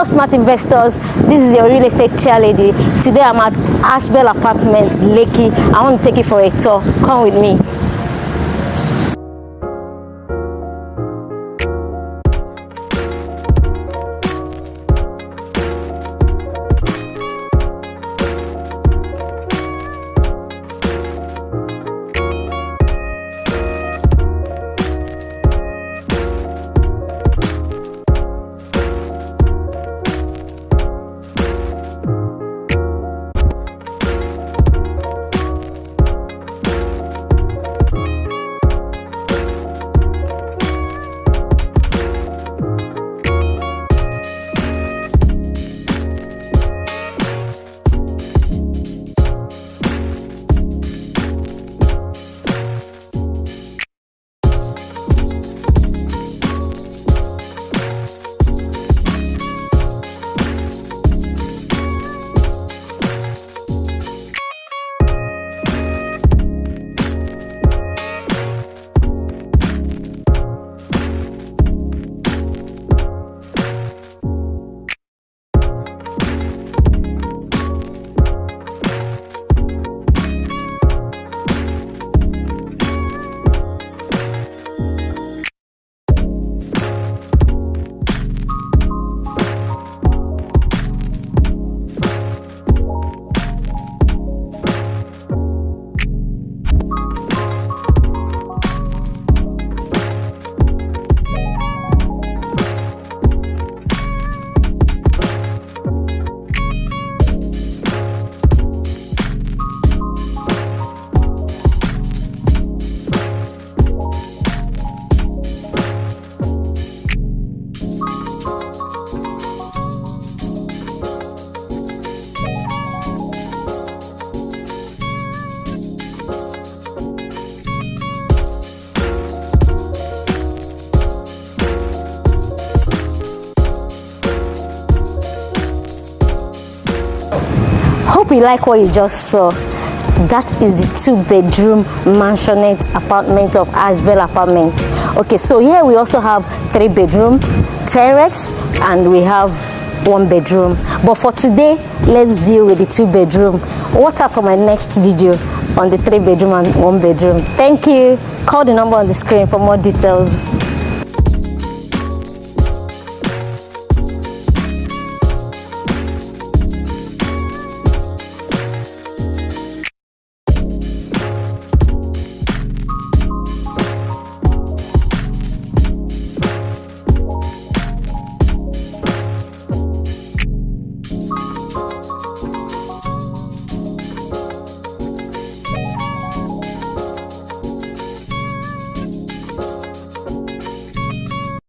Hello smart investors, this is your real estate chairlady. Today I'm at ASHBELL Apartments, Lekki. I want to take you for a tour. Come with me. Hope you like what you just saw. That is the 2-bedroom mansionette apartment of ASHBELL Apartments. Okay, so here we also have 3-bedroom terrace and we have 1-bedroom. But for today, let's deal with the 2-bedroom. Watch out for my next video on the 3-bedroom and 1-bedroom. Thank you. Call the number on the screen for more details.